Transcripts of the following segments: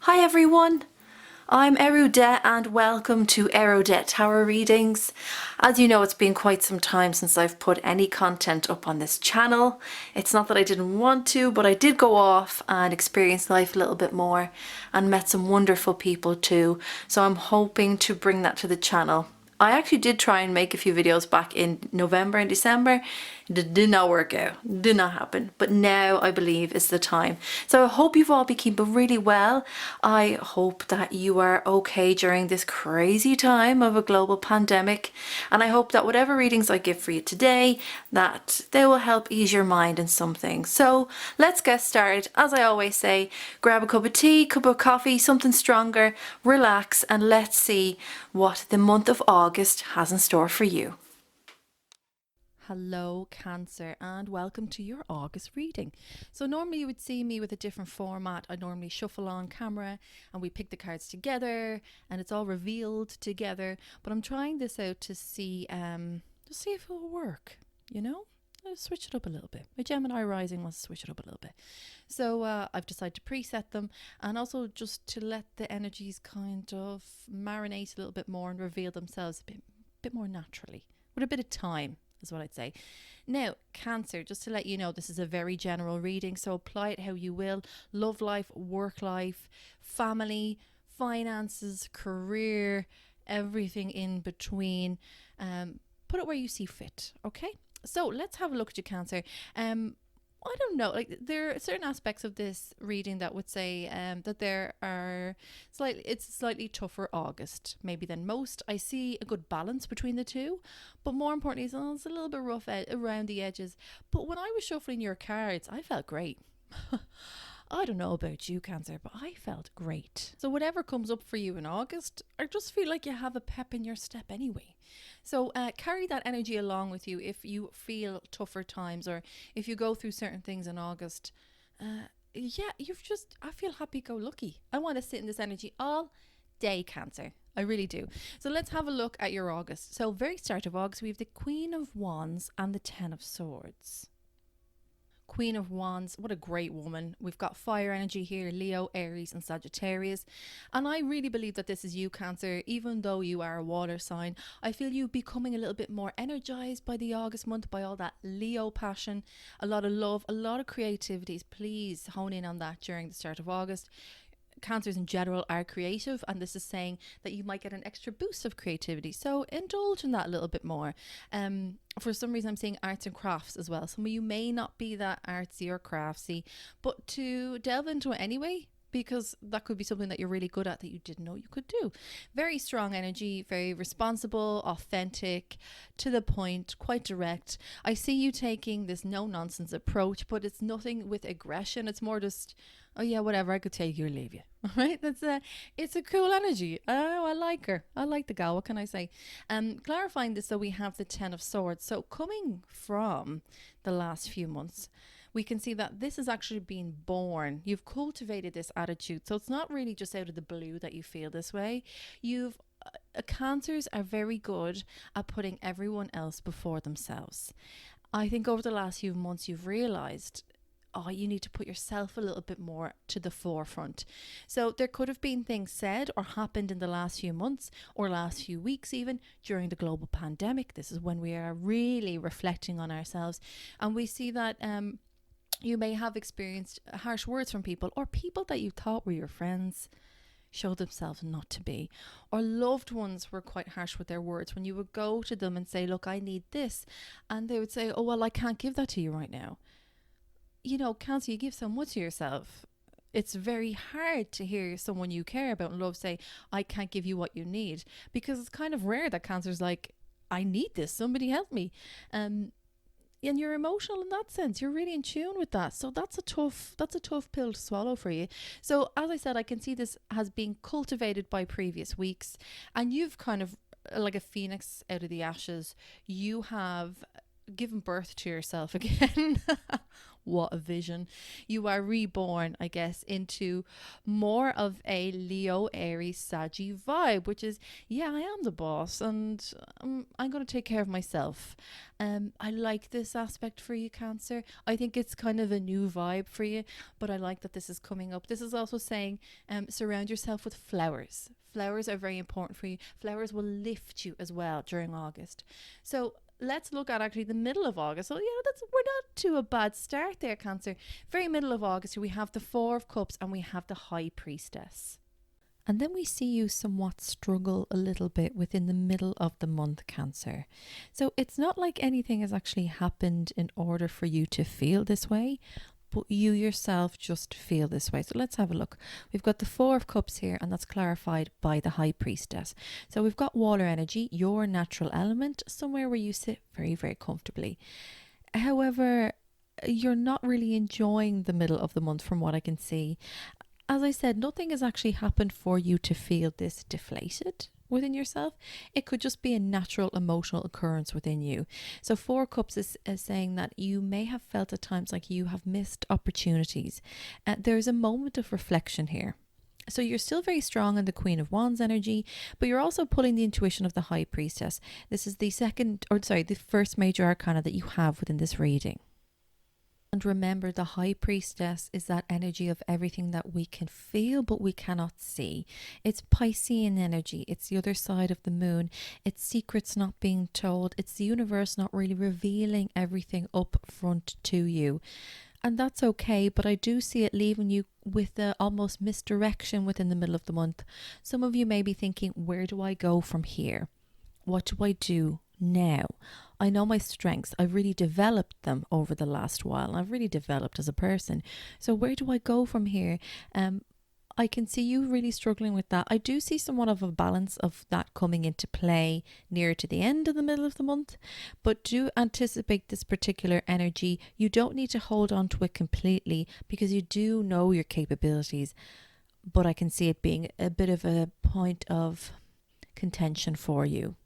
Hi everyone, I'm Eriu and welcome to Eriu Tarot Readings. As you know, it's been quite some time since I've put any content up on this channel. It's not that I didn't want to, but I did go off and experience life a little bit more and met some wonderful people too. So I'm hoping to bring that to the channel. I actually did try and make a few videos back in November and December. It did not work out, did not happen. But now I believe is the time. So I hope you've all been keeping really well. I hope that you are okay during this crazy time of a global pandemic. And I hope that whatever readings I give for you today, that they will help ease your mind in something. So let's get started. As I always say, grab a cup of tea, cup of coffee, something stronger, relax, and let's see what the month of August has in store for you. Hello Cancer and welcome to your August reading. So normally you would see me with a different format. I normally shuffle on camera and we pick the cards together and it's all revealed together, but I'm trying this out to see if it will work, you know? I'll switch it up a little bit. My Gemini rising wants to switch it up a little bit. So I've decided to preset them and also just to let the energies kind of marinate a little bit more and reveal themselves a bit more naturally with a bit of time is what I'd say. Now, Cancer, just to let you know, this is a very general reading, so apply it how you will. Love life, work life, family, finances, career, everything in between. Put it where you see fit, okay? So let's have a look at your Cancer. I don't know, like there are certain aspects of this reading that would say that there are it's slightly tougher August maybe than most. I see a good balance between the two, but more importantly it's a little bit rough around the edges. But when I was shuffling your cards, I felt great. I don't know about you, Cancer, but I felt great. So whatever comes up for you in August, I just feel like you have a pep in your step anyway. So carry that energy along with you if you feel tougher times or if you go through certain things in August. I feel happy-go-lucky. I want to sit in this energy all day, Cancer. I really do. So let's have a look at your August. So very start of August, we have the Queen of Wands and the Ten of Swords. Queen of Wands, what a great woman. We've got fire energy here, Leo, Aries and Sagittarius. And I really believe that this is you, Cancer. Even though you are a water sign, I feel you becoming a little bit more energized by the August month, by all that Leo passion, a lot of love, a lot of creativities. Please hone in on that during the start of August. Cancers in general are creative, and this is saying that you might get an extra boost of creativity, so indulge in that a little bit more. For some reason I'm seeing arts and crafts as well. Some of you may not be that artsy or craftsy, but to delve into it anyway, because that could be something that you're really good at that you didn't know you could do. Very strong energy, very responsible, authentic, to the point, quite direct. I see you taking this no nonsense approach, but it's nothing with aggression. It's more just, oh yeah, whatever, I could take you or leave you. All right, it's a cool energy. Oh, I like her. I like the gal. What can I say? Clarifying this, so we have the Ten of Swords. So coming from the last few months, we can see that this has actually been born. You've cultivated this attitude. So it's not really just out of the blue that you feel this way. Cancers are very good at putting everyone else before themselves. I think over the last few months you've realized, you need to put yourself a little bit more to the forefront. So there could have been things said or happened in the last few months or last few weeks, even during the global pandemic. This is when we are really reflecting on ourselves, and we see that you may have experienced harsh words from people, or people that you thought were your friends show themselves not to be, or loved ones were quite harsh with their words when you would go to them and say, look, I need this, and they would say, oh well, I can't give that to you right now. You know, Cancer, you give so much to yourself. It's very hard to hear someone you care about and love say, I can't give you what you need, because it's kind of rare that Cancer's like, I need this, somebody help me. And you're emotional in that sense. You're really in tune with that. So that's a tough pill to swallow for you. So as I said, I can see this has been cultivated by previous weeks, and you've kind of like a phoenix out of the ashes. You have giving birth to yourself again. What a vision. You are reborn, I guess, into more of a Leo, Aries, Saggy vibe, which is, yeah, I am the boss and I'm going to take care of myself. I like this aspect for you, Cancer. I think it's kind of a new vibe for you, but I like that this is coming up. This is also saying surround yourself with flowers. Flowers are very important for you. Flowers will lift you as well during August. So let's look at actually the middle of August. So, we're not to a bad start there, Cancer. Very middle of August, we have the Four of Cups and we have the High Priestess. And then we see you somewhat struggle a little bit within the middle of the month, Cancer. So it's not like anything has actually happened in order for you to feel this way, but you yourself just feel this way. So let's have a look. We've got the Four of Cups here, and that's clarified by the High Priestess. So we've got water energy, your natural element, somewhere where you sit very, very comfortably. However, you're not really enjoying the middle of the month from what I can see. As I said, nothing has actually happened for you to feel this deflated within yourself. It could just be a natural emotional occurrence within you. So Four Cups is saying that you may have felt at times like you have missed opportunities. There's a moment of reflection here. So you're still very strong in the Queen of Wands energy, but you're also pulling the intuition of the High Priestess. This is the first major arcana that you have within this reading. And remember, the High Priestess is that energy of everything that we can feel but we cannot see. It's Piscean energy. It's the other side of the moon. It's secrets not being told. It's the universe not really revealing everything up front to you. And that's okay, but I do see it leaving you with the almost misdirection within the middle of the month. Some of you may be thinking, where do I go from here? What do I do now? I know my strengths. I've really developed them over the last while. I've really developed as a person. So where do I go from here? I can see you really struggling with that. I do see somewhat of a balance of that coming into play near to the end of the middle of the month, but do anticipate this particular energy. You don't need to hold on to it completely because you do know your capabilities, but I can see it being a bit of a point of contention for you.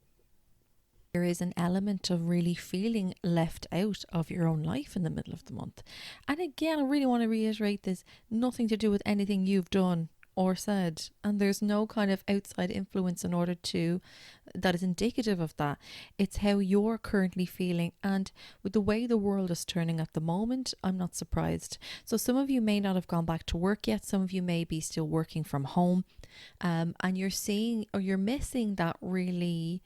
There is an element of really feeling left out of your own life in the middle of the month. And again, I really want to reiterate this, nothing to do with anything you've done or said. And there's no kind of outside influence that is indicative of that. It's how you're currently feeling. And with the way the world is turning at the moment, I'm not surprised. So some of you may not have gone back to work yet. Some of you may be still working from home. And you're seeing or you're missing that really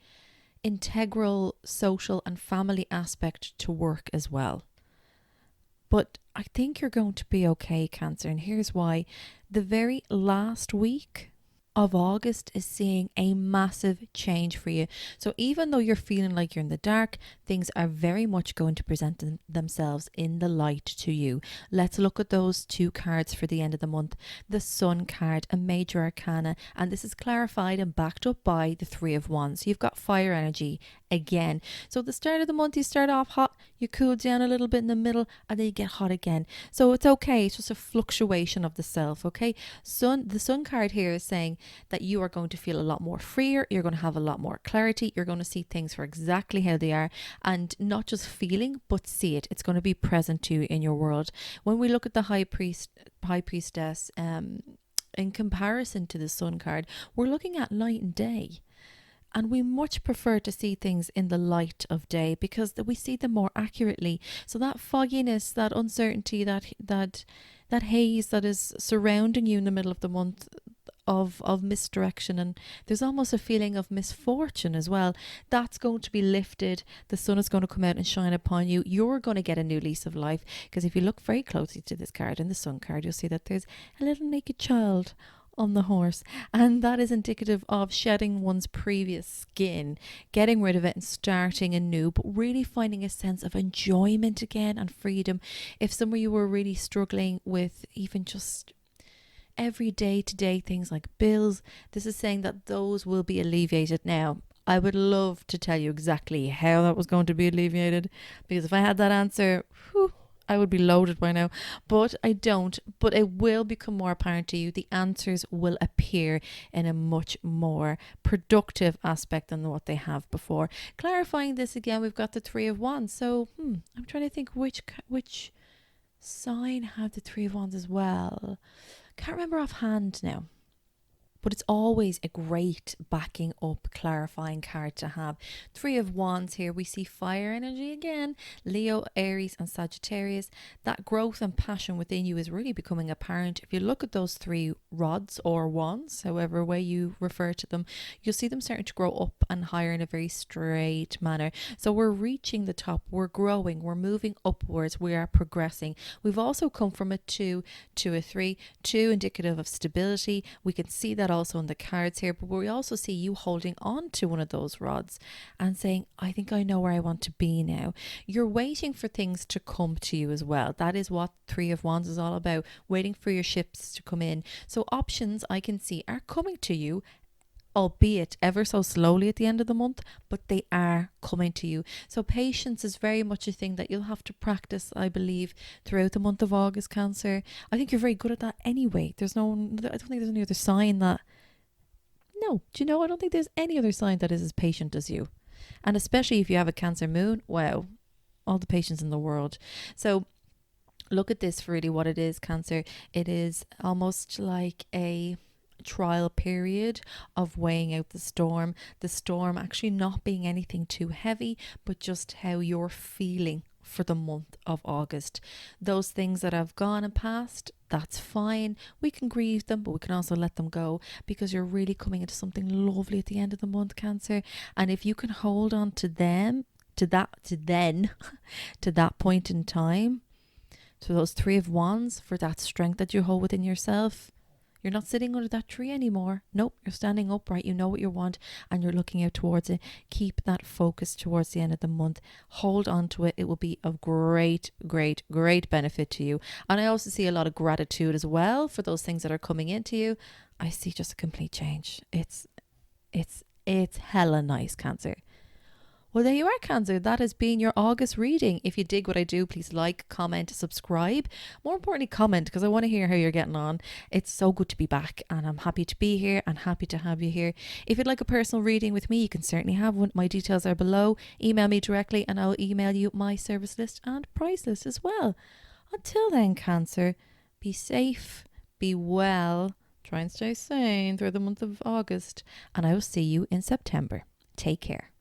integral social and family aspect to work as well. But I think you're going to be okay, Cancer, and here's why. The very last week of August is seeing a massive change for you. So even though you're feeling like you're in the dark, things are very much going to present themselves in the light to you. Let's look at those two cards for the end of the month. The Sun card, a major arcana, and this is clarified and backed up by the Three of Wands. So you've got fire energy again. So at the start of the month, you start off hot, you cool down a little bit in the middle, and then you get hot again. So it's okay. It's just a fluctuation of the self, okay? The Sun card here is saying that you are going to feel a lot more freer. You're going to have a lot more clarity. You're going to see things for exactly how they are and not just feeling, but see it. It's going to be present to you in your world. When we look at the High Priestess, in comparison to the Sun card, we're looking at night and day. And we much prefer to see things in the light of day because we see them more accurately. So that fogginess, that uncertainty, that haze that is surrounding you in the middle of the month of misdirection, and there's almost a feeling of misfortune as well, that's going to be lifted. The sun is going to come out and shine upon you. You're going to get a new lease of life, because if you look very closely to this card and the Sun card, you'll see that there's a little naked child on the horse, and that is indicative of shedding one's previous skin, getting rid of it and starting anew, but really finding a sense of enjoyment again and freedom. If somewhere you were really struggling with even just every day-to-day things like bills, this is saying that those will be alleviated now. I would love to tell you exactly how that was going to be alleviated, because if I had that answer, I would be loaded by now, but I don't. But it will become more apparent to you. The answers will appear in a much more productive aspect than what they have before. Clarifying this again, we've got the Three of Wands. So I'm trying to think which sign have the Three of Wands as well. Can't remember offhand now. But it's always a great backing up, clarifying card to have. Three of Wands here. We see fire energy again. Leo, Aries and Sagittarius. That growth and passion within you is really becoming apparent. If you look at those three rods or wands, however way you refer to them, you'll see them starting to grow up and higher in a very straight manner. So we're reaching the top. We're growing. We're moving upwards. We are progressing. We've also come from a 2 to a 3. 2 indicative of stability. We can see that also in the cards here, but we also see you holding on to one of those rods and saying, I think I know where I want to be now. You're waiting for things to come to you as well. That is what Three of Wands is all about, waiting for your ships to come in. So options I can see are coming to you, albeit ever so slowly at the end of the month, but they are coming to you. So patience is very much a thing that you'll have to practice, I believe, throughout the month of August, Cancer. I think you're very good at that anyway. I don't think there's any other sign that, no, do you know, I don't think there's any other sign that is as patient as you. And especially if you have a Cancer moon, wow, all the patience in the world. So look at this for really what it is, Cancer. It is almost like a trial period of weighing out the storm actually not being anything too heavy, but just how you're feeling for the month of August. Those things that have gone and passed, that's fine. We can grieve them, but we can also let them go, because you're really coming into something lovely at the end of the month, Cancer. And if you can hold on to them, to that point in time, to those Three of Wands, for that strength that you hold within yourself, you're not sitting under that tree anymore. Nope, you're standing upright. You know what you want and you're looking out towards it. Keep that focus towards the end of the month. Hold on to it. It will be of great, great, great benefit to you. And I also see a lot of gratitude as well for those things that are coming into you. I see just a complete change. It's hella nice, Cancer. Well, there you are, Cancer. That has been your August reading. If you dig what I do, please like, comment, subscribe. More importantly, comment, because I want to hear how you're getting on. It's so good to be back, and I'm happy to be here and happy to have you here. If you'd like a personal reading with me, you can certainly have one. My details are below. Email me directly and I'll email you my service list and price list as well. Until then, Cancer, be safe, be well, try and stay sane through the month of August, and I will see you in September. Take care.